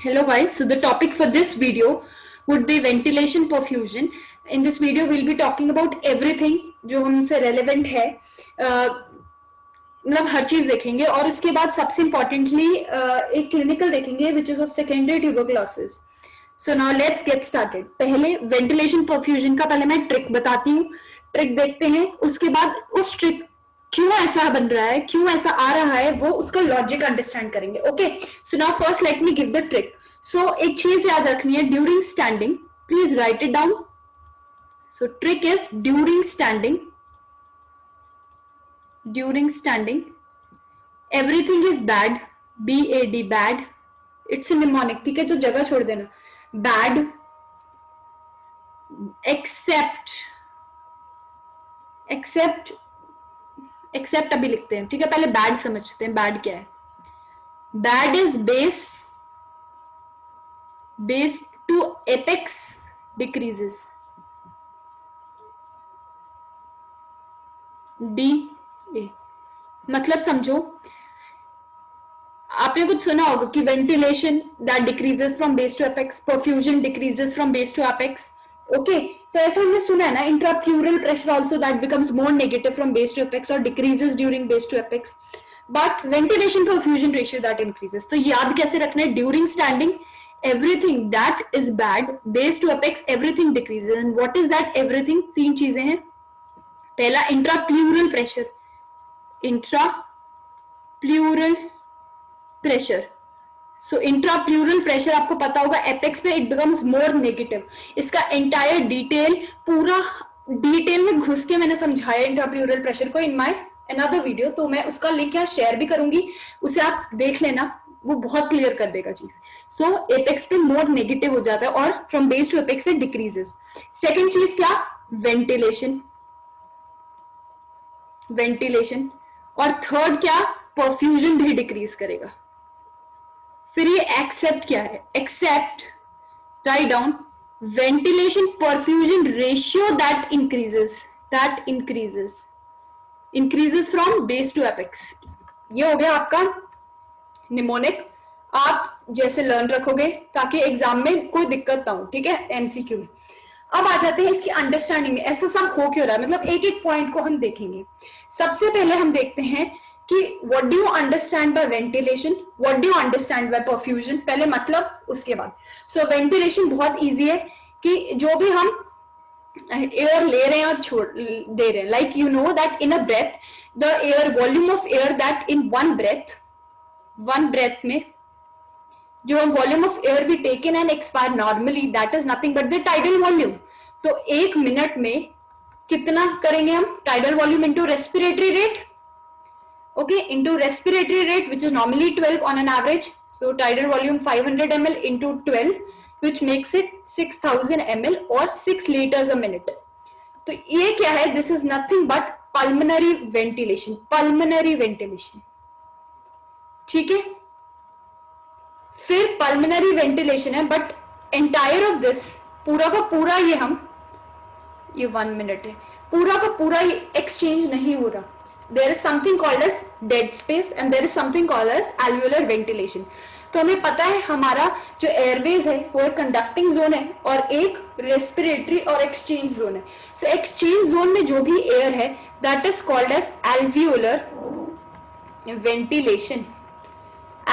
Hello guys, so the topic for this video would be ventilation perfusion. In this video we'll be talking about everything जो हमसे relevant है, मतलब हर चीज देखेंगे और उसके बाद सबसे इम्पोर्टेंटली एक क्लिनिकल देखेंगे which is of secondary tuberculosis. So now let's get started. पहले ventilation perfusion का पहले मैं ट्रिक बताती हूँ, ट्रिक देखते हैं, उसके बाद उस ट्रिक क्यों ऐसा बन रहा है, क्यों ऐसा आ रहा है, वो उसका लॉजिक अंडरस्टैंड करेंगे. Okay, so now first let me give the trick. सो एक चीज याद रखनी है, during standing, please write it down. So trick is during standing, during standing everything is bad, BAD bad, it's mnemonic, ठीक है, तो जगह छोड़ देना. बैड एक्सेप्ट अभी लिखते हैं, ठीक है, पहले बैड समझते हैं. बैड क्या है? Bad is base to apex decreases, DA. मतलब समझो, आपने कुछ सुना होगा कि ventilation that decreases from base to apex, perfusion decreases from base to apex. Okay, तो ऐसा हमने सुना है ना, intrapleural pressure also that becomes more negative from base to apex और decreases during base to apex, but ventilation perfusion ratio that increases. तो याद कैसे रखना है? During standing everything that is bad, base to apex everything decreases. And what is that everything? तीन चीजें हैं. पहला intrapleural pressure, intrapleural pressure. So intrapleural pressure आपको पता होगा एपेक्स में इट बिकम्स मोर नेगेटिव. इसका एंटायर डिटेल, पूरा डिटेल में घुस के मैंने समझाया इंट्राप्लूरल प्रेशर को इन माय अनदर वीडियो, तो मैं उसका लिंक यहाँ शेयर भी करूंगी, उसे आप देख लेना, वो बहुत क्लियर कर देगा चीज. सो एपेक्स पे मोर नेगेटिव हो जाता है और फ्रॉम बेस टू एपेक्स से डिक्रीजेस. सेकेंड चीज क्या? Ventilation, ventilation. और थर्ड क्या? परफ्यूजन भी डिक्रीज करेगा. फिर ये एक्सेप्ट क्या है? Except, right down, ventilation perfusion ratio that increases from base to apex. ये हो गया आपका निमोनिक. आप जैसे लर्न रखोगे ताकि एग्जाम में कोई दिक्कत ना हो, ठीक है, MCQ में. अब आ जाते हैं इसकी अंडरस्टैंडिंग में, ऐसा सब हो क्यों रहा है, मतलब एक एक पॉइंट को हम देखेंगे. सबसे पहले हम देखते हैं कि what do you understand by ventilation, what do you understand by perfusion. पहले मतलब, उसके बाद. सो वेंटिलेशन बहुत इजी है कि जो भी हम एयर ले रहे हैं और छोड़ दे रहे हैं, like you know that in a breath the air volume of air that in one breath में जो वॉल्यूम ऑफ एयर भी taken and expire normally, that is nothing but the tidal volume. तो एक मिनट में कितना करेंगे हम? Tidal volume into respiratory rate. Okay, into respiratory rate, which is normally 12 on an average. So tidal volume 500 ml into 12, which makes it 6000 ml or 6 liters a minute. तो ये क्या है? This is nothing but pulmonary ventilation. Pulmonary ventilation, ठीक है. फिर pulmonary ventilation है, but entire of this, पूरा का पूरा ये 1 मिनट है, पूरा का पूरा एक्सचेंज नहीं हो रहा. There is something called as dead space and there is something called as alveolar ventilation. तो हमें पता है हमारा जो एयरवेज है वो एक कंडक्टिंग जोन है और एक रेस्पिरेटरी और एक्सचेंज जोन है. सो एक्सचेंज जोन में जो भी एयर है that is called as alveolar ventilation.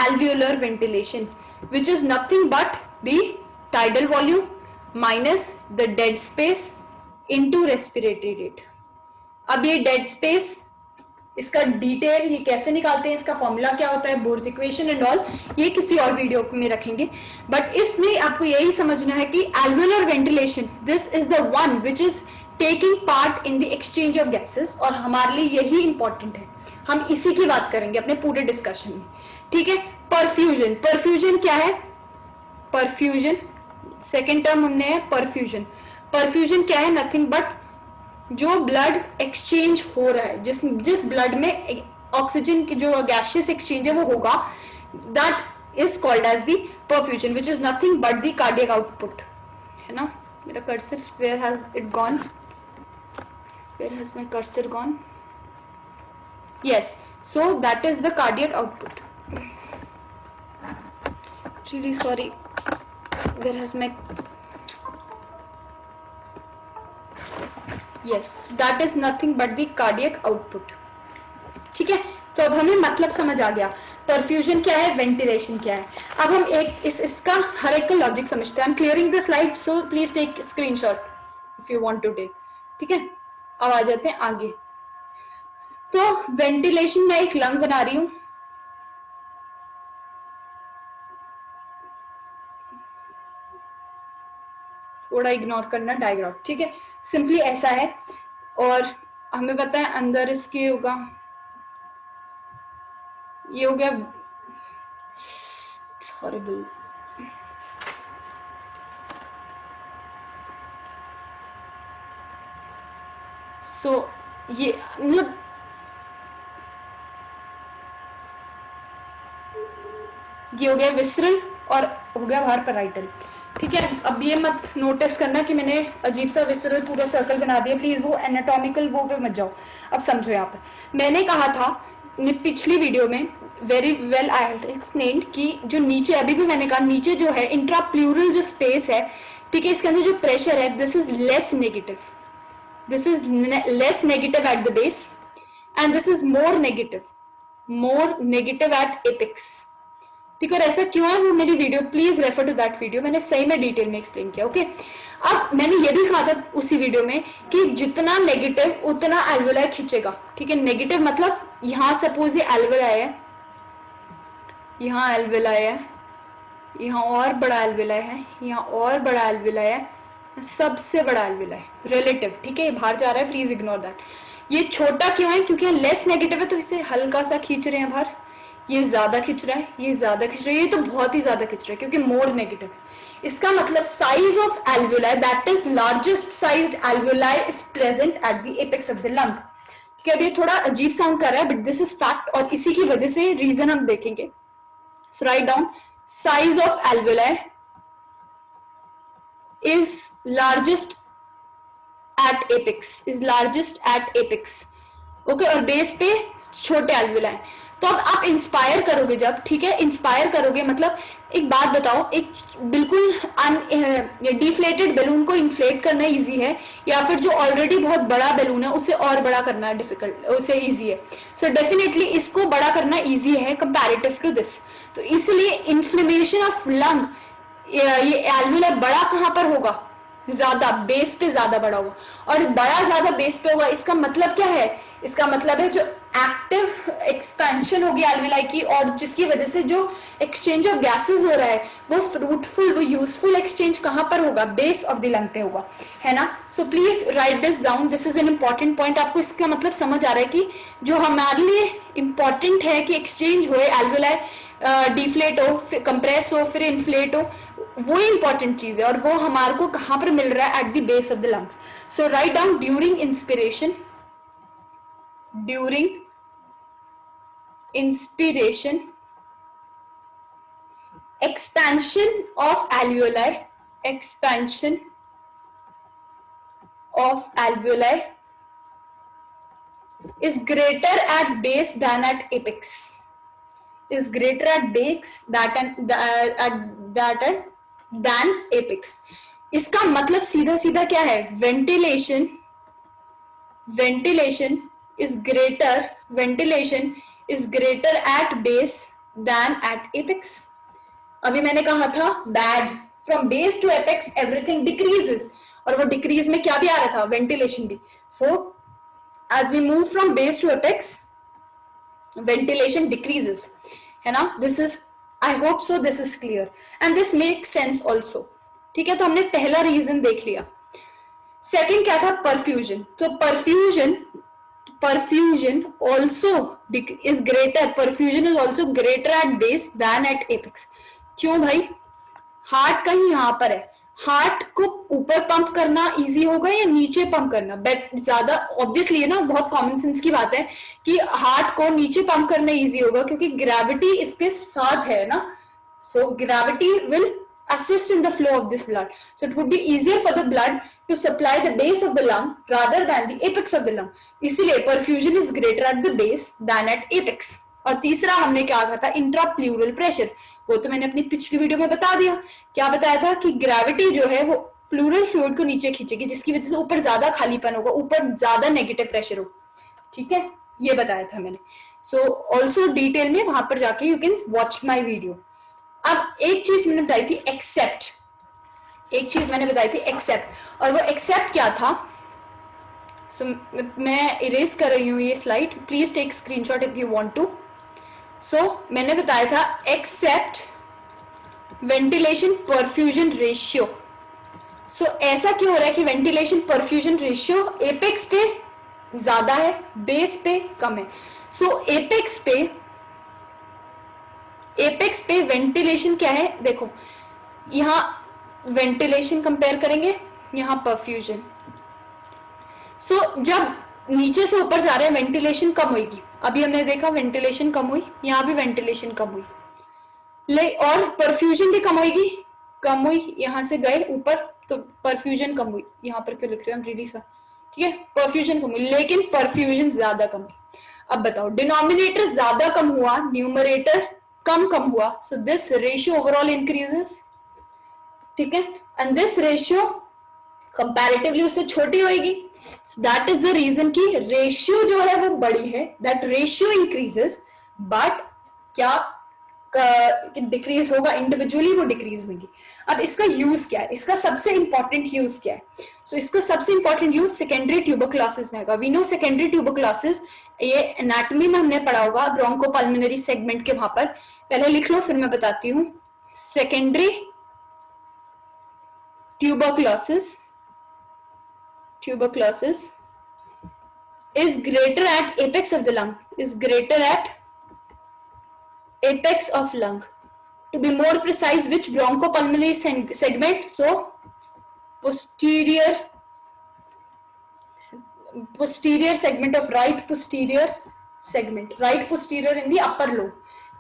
Alveolar ventilation which is nothing but the tidal volume minus the dead space into respiratory rate. अब ये डेड स्पेस, इसका detail ये कैसे निकालते हैं, इसका फॉर्मूला क्या होता है, बोर्स इक्वेशन एंड ऑल, ये किसी और वीडियो में रखेंगे. बट इसमें आपको यही समझना है कि alveolar ventilation, this is the one which is taking part in the exchange of gases, और हमारे लिए यही इंपॉर्टेंट है. हम इसी की बात करेंगे अपने पूरे डिस्कशन में, ठीक है. परफ्यूजन, परफ्यूजन क्या है? परफ्यूजन सेकेंड टर्म हमने है परफ्यूजन. परफ्यूजन क्या है? नथिंग बट जो ब्लड एक्सचेंज हो रहा है, जिस ब्लड में ऑक्सीजन की जो गैसियस एक्सचेंज है वो होगा, that is called as the perfusion, which is nothing but the cardiac output, है ना. मेरा cursor, where has it gone, where has my cursor gone? Yes, so that is the cardiac output. really sorry, where has my, yes, that is nothing but the cardiac output. ठीक है, तो अब हमें मतलब समझ आ गया, परफ्यूजन क्या है, वेंटिलेशन क्या है. अब हम एक इसका हर एक का लॉजिक समझते हैं. I am clearing the slide, so please take screenshot if you want to take. ठीक है, अब आ जाते हैं आगे. तो वेंटिलेशन में एक लंग बना रही हूं, थोड़ा इग्नोर करना डायग्राम. ठीक है, सिंपली ऐसा है, और हमें पता है अंदर इसके होगा, ये हो गया, हॉरिबल. सो ये मतलब ये हो गया विसरल और हो गया बाहर पैराइटल. ठीक है, अब ये मत नोटिस करना कि मैंने अजीब सा विसरल पूरा सर्कल बना दिया, प्लीज वो एनाटॉमिकल वो पे मत जाओ. अब समझो, यहाँ पर मैंने कहा था पिछली वीडियो में, very well I have explained, कि जो नीचे, अभी भी मैंने कहा, नीचे जो है इंट्राप्लूरल जो स्पेस है, ठीक है, इसके अंदर जो प्रेशर है, this is less negative, this is less negative at the base and this is more negative at apex. ठीक है, और ऐसा क्यों है, वो मेरी video, please refer to that video, मैंने सही में डिटेल में एक्सप्लेन किया. ओके, अब मैंने ये भी कहा था उसी वीडियो में कि जितना नेगेटिव उतना एल्वेलाई खींचेगा. ठीक है, नेगेटिव मतलब यहां सपोज ये एल्वेलाई है, यहाँ एल्वेलाई है, यहाँ और बड़ा एल्वेलाई है, यहाँ और बड़ा एल्वेलाई है, सबसे बड़ा एल्वेलाई रिलेटिव. ठीक है, ये बाहर जा रहा है, प्लीज इग्नोर दैट. ये छोटा क्यों है, क्योंकि लेस नेगेटिव है, तो इसे हल्का सा खींच रहे हैं बाहर. ये ज्यादा खिंच रहा है, ये ज्यादा खिंच रहा है, ये तो बहुत ही ज्यादा खिंच रहा है क्योंकि मोर नेगेटिव है. इसका मतलब size of alveoli, that is largest sized alveoli is present at the apex of the lung. ठीक है, अब ये थोड़ा अजीब साउंड कर रहा है, बट दिस इज फैक्ट, और इसी की वजह से रीजन हम देखेंगे. So write down, size of alveoli is largest at apex, is largest at apex. Okay, और बेस पे छोटे एल्वेलाई. तो अब आप इंस्पायर करोगे जब, ठीक है, इंस्पायर करोगे मतलब, एक बात बताओ, एक बिल्कुल डिफ्लेटेड बैलून को इन्फ्लेट करना इजी है, या फिर जो ऑलरेडी बहुत बड़ा बैलून है उसे और बड़ा करना डिफिकल्ट, उसे इजी है. सो डेफिनेटली इसको बड़ा करना इजी है कंपैरेटिव टू दिस. तो इसलिए इन्फ्लेमेशन ऑफ लंग, ये एल्वेलाई बड़ा कहां पर होगा, ज्यादा बेस पे ज्यादा बड़ा होगा, और बड़ा ज्यादा बेस पे होगा. इसका मतलब क्या है, इसका मतलब है जो एक्टिव एक्सपेंशन होगी एल्वेलाई की, और जिसकी वजह से जो एक्सचेंज ऑफ गैसेस हो रहा है, वो फ्रूटफुल, वो यूजफुल एक्सचेंज कहां पर होगा, बेस ऑफ द लंग पे होगा, है ना. So please right this down, this is an important point. आपको इसका मतलब समझ आ रहा है कि जो हमारे लिए इंपॉर्टेंट है कि एक्सचेंज हो, एल्वेलाई डिफ्लेट हो, कंप्रेस हो, फिर इन्फ्लेट हो, वो इंपॉर्टेंट चीज है, और वो हमारे को कहां पर मिल रहा है, eight the base of the lungs. So write down, during inspiration, during inspiration, expansion of alveoli, expansion of alveoli is greater at base than at apex, is greater at base than apex. इसका मतलब सीधा सीधा क्या है, ventilation is greater at base than at apex. अभी मैंने कहा था bad, from base to apex everything decreases, और वो डिक्रीज में क्या भी आ रहा था, वेंटिलेशन भी. So as we move from base to apex, ventilation decreases, है ना. This is, I hope so this is clear and this makes sense also. ठीक है, तो हमने पहला रीजन देख लिया. सेकेंड क्या था, परफ्यूजन. तो perfusion also is greater, perfusion is also greater at base than at apex. क्यों भाई, हार्ट कहीं यहाँ पर है, हार्ट को ऊपर पंप करना इजी होगा या नीचे पंप करना ज्यादा, ऑब्वियसली है ना, बहुत कॉमन सेंस की बात है कि हार्ट को नीचे पंप करना इजी होगा क्योंकि ग्रेविटी इसके साथ है ना. So gravity will assist in the flow of this blood, so it would be easier for the blood to supply the base of the lung rather than the apex of the lung. इसलिए perfusion is greater at the base than at apex. और तीसरा हमने क्या कहा था, intra plural pressure, वो तो मैंने अपनी पिछली वीडियो में बता दिया। क्या बताया था कि ग्रेविटी जो है वो प्लूरल फ्लूइड को नीचे खींचेगी, जिसकी वजह से ऊपर ज्यादा खालीपन होगा, ऊपर ज्यादा नेगेटिव प्रेशर होगा। ठीक है, ये बताया था मैंने। सो ऑल्सो डिटेल में वहां पर जाके you can watch my video. अब एक चीज मैंने बताई थी एक्सेप्ट, एक चीज मैंने बताई थी एक्सेप्ट, और वो एक्सेप्ट क्या था। सो मैं इरेज कर रही हूँ ये slide, please take screenshot if you want to. So मैंने बताया था except ventilation perfusion ratio. So ऐसा क्यों हो रहा है कि वेंटिलेशन परफ्यूजन रेशियो एपेक्स पे ज्यादा है, बेस पे कम है। सो एपेक्स पे वेंटिलेशन क्या है, देखो यहां वेंटिलेशन कंपेयर करेंगे, यहां परफ्यूजन। सो जब नीचे से ऊपर जा रहे हैं वेंटिलेशन कम होगी, अभी हमने देखा वेंटिलेशन कम हुई, यहां भी वेंटिलेशन कम हुई, और परफ्यूजन भी कम हुई, यहां से गए ऊपर तो परफ्यूजन कम हुई, यहां पर क्यों लिख रहे हैं हम, रियली सर, ठीक है, परफ्यूजन कम हुई, लेकिन परफ्यूजन ज्यादा कम हुई। अब बताओ, डिनोमिनेटर ज्यादा कम हुआ, न्यूमरेटर कम हुआ, so this ratio overall increases. ठीक है, एंड दिस रेशियो कंपैरेटिवली उससे छोटी होगी, so that is the reason कि रेशियो जो है वो बड़ी है, दैट रेशियो इंक्रीजेस, बट क्या डिक्रीज होगा, इंडिविजुअली वो डिक्रीज होगी। अब इसका यूज क्या है, इसका सबसे इंपॉर्टेंट यूज क्या है? सो इसका सबसे इंपॉर्टेंट यूज सेकेंडरी ट्यूबरक्लोसिस में होगा। वी नो सेकेंडरी ट्यूबरक्लोसिस, ये एनाटॉमी में हमने पढ़ा होगा, ब्रोंकोपल्मोनरी सेगमेंट के वहां पर, पहले लिख लो फिर मैं बताती हूँ। Secondary tuberculosis is greater at apex of the lung, is greater at apex of lung. To be more precise, which bronchopulmonary segment? So posterior segment of right posterior segment, right posterior in the upper lobe,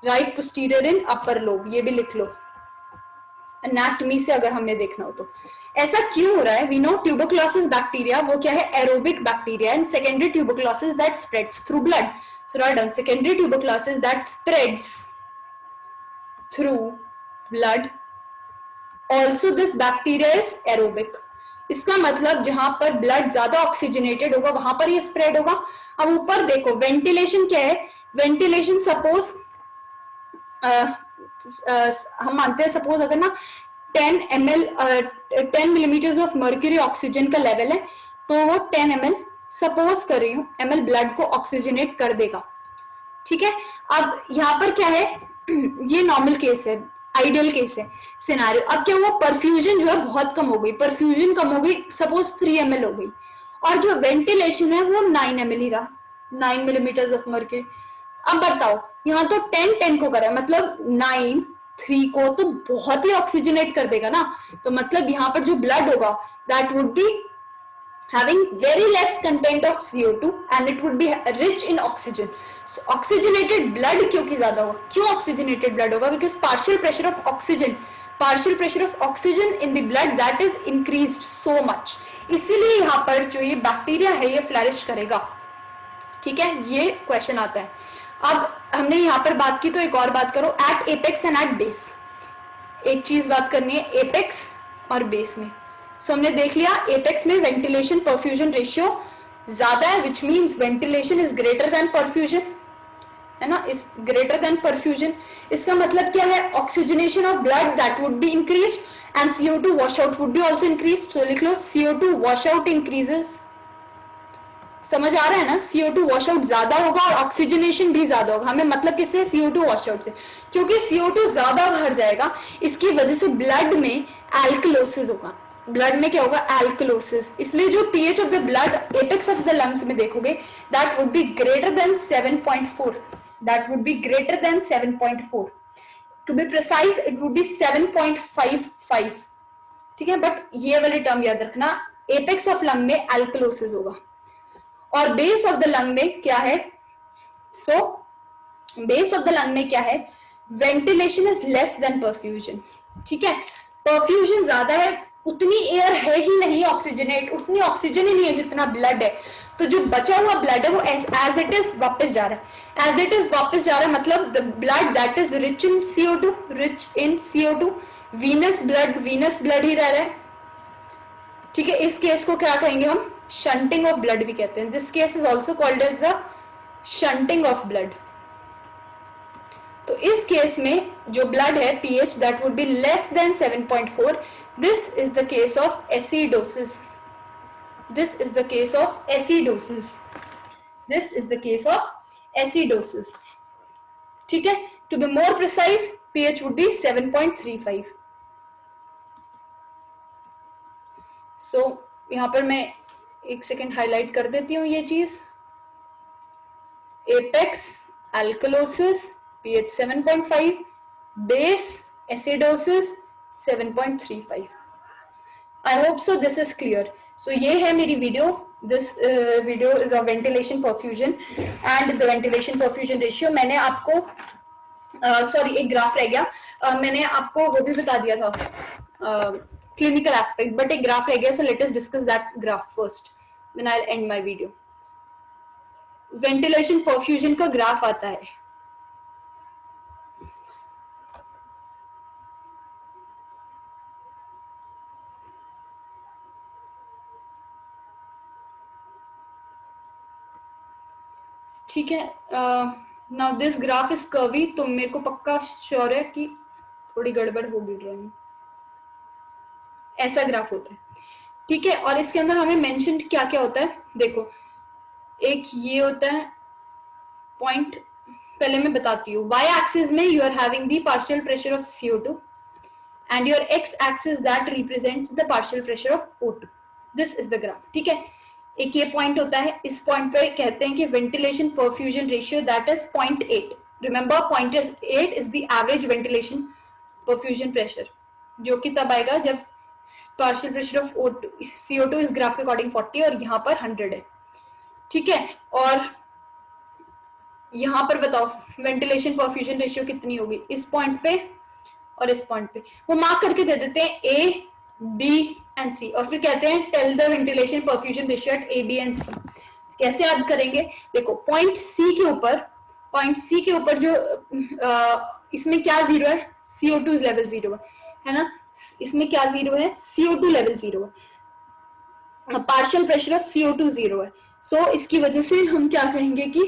right posterior in upper lobe, ये भी लिख लो anatomy से अगर हमने देखना हो तो। ऐसा क्यों हो रहा है? वी नो ट्यूबरक्लोसिस बैक्टीरिया वो क्या है, aerobic bacteria, and secondary tuberculosis that spreads through blood. So write down, secondary tuberculosis that spreads through blood, also this bacteria is aerobic. इसका मतलब जहां पर ब्लड ज्यादा ऑक्सीजनेटेड होगा वहां पर ये स्प्रेड होगा। अब ऊपर देखो वेंटिलेशन क्या है, वेंटिलेशन सपोज हम मानते हैं, सपोज अगर ना 10 मिलीमीटर ऑफ मर्क्यूरी ऑक्सीजन का लेवल है, तो वो 10 ml, सपोज कर रही हूँ, ml ब्लड को ऑक्सीजनेट कर देगा। ठीक है, अब यहाँ पर क्या है, ये नॉर्मल केस है, आइडियल केस है, सिनारियो। अब क्या हुआ, परफ्यूजन जो है बहुत कम हो गई, परफ्यूजन कम हो गई, सपोज 3 ml हो गई, और जो वेंटिलेशन है वो 9 ml ही रहा, 9 मिलीमीटर ऑफ मर्क्यूरी। अब बताओ, यहाँ तो 10 को करा, मतलब 9 3 को तो बहुत ही ऑक्सीजनेट कर देगा ना, तो मतलब यहाँ पर जो ब्लड होगा that would B having very less content of CO2 and it would be rich in oxygen. So oxygenated blood क्योंकि ज्यादा होगा, क्यों oxygenated blood होगा? Because partial pressure of oxygen in the blood that is increased so much. इसीलिए यहाँ पर जो ये बैक्टीरिया है ये फ्लरिश करेगा। ठीक है, ये क्वेश्चन आता है। अब हमने यहाँ पर बात की, तो एक और बात करो, at apex and at base. एक चीज बात करनी है एपेक्स और बेस में। सो हमने देख लिया एपेक्स में वेंटिलेशन परफ्यूजन रेशियो ज्यादा है, which means ventilation is greater than perfusion, है ना, इज ग्रेटर देन परफ्यूजन। इसका मतलब क्या है, oxygenation of blood that would be increased and CO2 wash out would be also increased. So लिख लो CO2 वॉश आउट इंक्रीजेस। समझ आ रहा है ना, CO2 वॉश आउट ज्यादा होगा और ऑक्सीजनेशन भी ज्यादा होगा। हमें मतलब किससे, CO2 वॉश आउट से, क्योंकि CO2 ज्यादा भर जाएगा, इसकी वजह से ब्लड में एल्कलोसिस होगा। ब्लड में क्या होगा, एल्कलोसिस। इसलिए जो pH of the blood apex of the lungs में देखोगे that would be greater than 7.4, that would be greater than 7.4, to be precise it would be 7.55। ठीक है, बट ये वाली टर्म याद रखना, एपेक्स ऑफ लंग में एल्कलोसिस होगा। और बेस ऑफ द लंग में क्या है, so base of the lung में क्या है, ventilation is less than perfusion. ठीक है, परफ्यूजन ज्यादा है, उतनी एयर है ही नहीं ऑक्सीजनेट, उतनी ऑक्सीजन ही नहीं है जितना ब्लड है, तो जो बचा हुआ ब्लड है वो एज इट इज वापस जा रहा है, एज इट इज वापस जा रहा है, मतलब the blood that is rich in CO2, rich in CO2, venous blood ही रह रहा है, ठीक है। इस केस को क्या कहेंगे हम, शंटिंग ऑफ ब्लड भी कहते हैं। This case is also called as the shunting of blood. तो इस केस में जो ब्लड है pH that would be less than 7.4, this is the case of acidosis, this is the case of acidosis, this is the case of acidosis, ठीक है। To be more precise pH would be 7.35। So यहां पर मैं एक second highlight कर देती हूँ ये चीज, apex alkalosis pH 7.5, base acidosis 7.35। I hope so this is clear. So ये है मेरी video, this video is a ventilation perfusion and the ventilation perfusion ratio. मैंने आपको सॉरी एक ग्राफ रह गया, मैंने आपको वो भी बता दिया था क्लिनिकल एस्पेक्ट, बट एक ग्राफ रह गया, so let us discuss that graph first, then I will end my video. Ventilation perfusion का ग्राफ आता है, ठीक है। Now this graph is curvy, तो मेरे को पक्का श्योर है कि थोड़ी गड़बड़ होगी ड्राइंग, ऐसा ग्राफ होता है, ठीक है। और इसके अंदर हमें मेंशन क्या क्या होता है, देखो एक ये होता है पॉइंट, पहले मैं बताती हूँ। वाई एक्सिस में you are having the partial pressure of CO2 and your X axis that represents the partial pressure of O2, this is the graph, ठीक है। एक ये पॉइंट होता है, इस पॉइंट पे कहते हैं कि ventilation perfusion ratio that is 0.8, remember 0.8 is the average ventilation perfusion pressure, जो कि तब आएगा जब पार्शियल प्रेशर ऑफ CO2 इस ग्राफ के अकॉर्डिंग 40 और यहाँ पर 100 है, ठीक है। और यहाँ पर बताओ वेंटिलेशन परफ्यूजन रेशियो कितनी होगी, इस पॉइंट पे और इस पॉइंट पे, वो मार्क करके दे देते हैं A, B एंड C, और फिर कहते हैं tell the ventilation perfusion ratio at A, B and C। कैसे याद करेंगे, देखो पॉइंट C के ऊपर जो इसमें क्या जीरो है, CO2 लेवल जीरो है ना, इसमें क्या जीरो है, CO2 लेवल जीरो है, partial pressure of CO2 zero है, सो इसकी वजह से हम क्या कहेंगे कि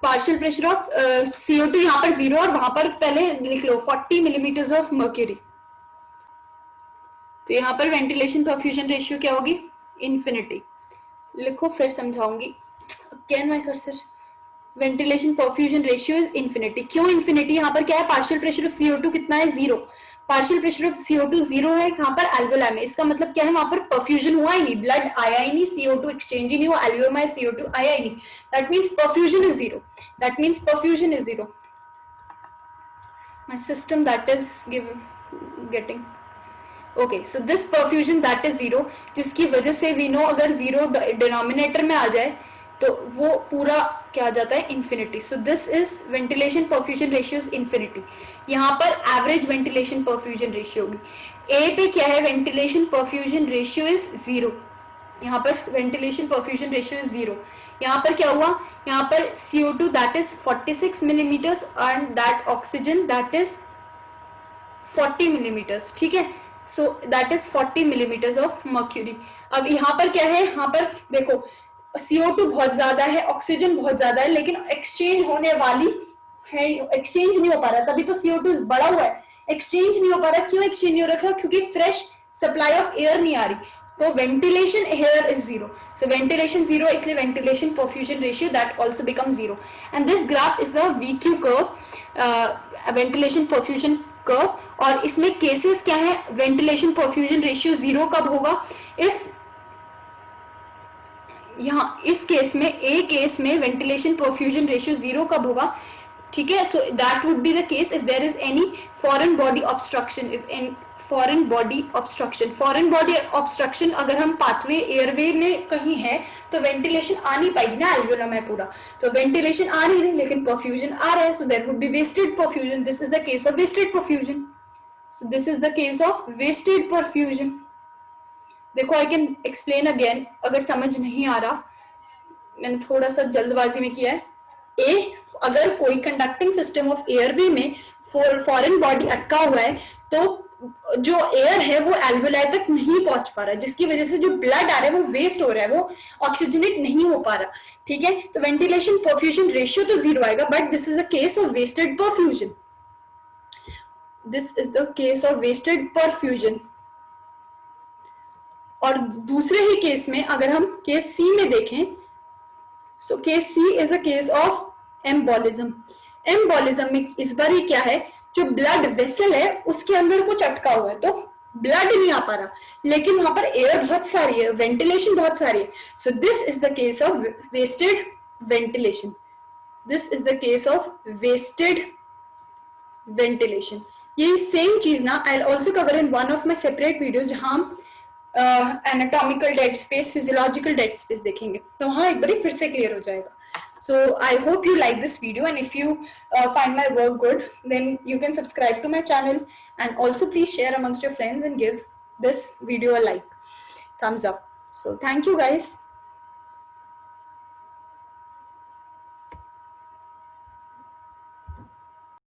पार्शियल प्रेशर ऑफ CO2 यहाँ पर जीरो, और वहां पर पहले लिख लो 40 मिलीमीटर ऑफ मर्क्यूरी, तो यहाँ पर वेंटिलेशन परफ्यूजन रेशियो क्या होगी, इन्फिनिटी। लिखो फिर समझाऊंगी, can my cursor, ventilation perfusion ratio is infinity. क्यों इन्फिनिटी, यहाँ पर क्या है, पार्शियल प्रेशर ऑफ CO2 कितना है, zero, partial pressure of CO2 zero है कहाँ पर, एल्वेओलाई में, इसका मतलब क्या है, वहां पर परफ्यूजन हुआ ही नहीं, ब्लड आया ही नहीं, CO2 एक्सचेंज ही नहीं हुआ, एल्वेओलाई में CO2 आया ही नहीं, that means perfusion is zero, that means perfusion is zero. My system that is getting okay, so this perfusion that is zero, जिसकी वजह से वी नो अगर जीरो डिनोमिनेटर में आ जाए तो वो पूरा क्या आ जाता है, infinity. So this is ventilation perfusion ratio is infinity. यहाँ पर एवरेज वेंटिलेशन परफ्यूजन रेशियो होगी, ए पे क्या है, ventilation perfusion ratio is zero, यहाँ पर ventilation perfusion ratio is zero. यहाँ पर क्या हुआ, यहाँ पर CO2 that is 46 millimetres and that oxygen that is 40 millimetres, ठीक है। सो that is 40 millimetres of mercury. अब यहाँ पर क्या है, यहाँ पर देखो CO2 बहुत ज्यादा है, ऑक्सीजन बहुत ज्यादा है, लेकिन एक्सचेंज होने वाली है, एक्सचेंज नहीं हो पा रहा, तभी तो CO2 बड़ा हुआ है, एक्सचेंज नहीं हो पा रहा। क्यों एक्सचेंज नहीं हो रखा, क्योंकि फ्रेश सप्लाई ऑफ एयर नहीं आ रही, तो ventilation here is zero, so ventilation zero, इसलिए ventilation perfusion ratio that also become zero, and this graph is the VQ curve, ventilation perfusion curve. और इसमें केसेस क्या है, वेंटिलेशन परफ्यूजन रेशियो जीरो कब होगा, इफ यहाँ इस केस में, ए केस में वेंटिलेशन परफ्यूजन रेशियो जीरो कब होगा, ठीक है। तो that would be the case if there is any foreign body obstruction, if any foreign body obstruction, foreign body obstruction अगर हम पाथवे एयरवे में कहीं है तो वेंटिलेशन आ नहीं पाएगी ना, एल्वेओलाई में पूरा, तो वेंटिलेशन आ नहीं रही लेकिन परफ्यूजन आ रहा है, so there would be wasted perfusion, this is the case of wasted perfusion. So this is the case of wasted perfusion. देखो आई कैन एक्सप्लेन अगेन, अगर समझ नहीं आ रहा, मैंने थोड़ा सा जल्दबाजी में किया है. ए, अगर कोई कंडक्टिंग सिस्टम ऑफ एयरवे में फॉरेन बॉडी अटका हुआ है तो जो एयर है वो एल्वेलाई तक नहीं पहुंच पा रहा, जिसकी वजह से जो ब्लड आ रहा है वो वेस्ट हो रहा है, वो ऑक्सीजनेट नहीं हो पा रहा. ठीक है, तो वेंटिलेशन परफ्यूजन रेशियो तो 0 आएगा, but this is a case of wasted perfusion. This is the case of wasted perfusion. और दूसरे ही केस में अगर हम केस सी में देखें, so case C is a case of embolism. Embolism में इस बार ये क्या है, जो ब्लड वेसल है उसके अंदर कुछ अटका हुआ है, तो ब्लड नहीं आ पा रहा, लेकिन वहां पर एयर बहुत सारी है, वेंटिलेशन बहुत सारी है. So this is the case of wasted ventilation. This is the case of wasted ventilation. ये सेम चीज ना I also cover in one of my separate video, जहां हम anatomical dead space, physiological dead space देखेंगे, तो वहां एक बार फिर से क्लियर हो जाएगा. So I hope you like this video, and if you find my work good, then you can subscribe to my channel, and also please share amongst your friends and give this video a like, thumbs up. So thank you guys.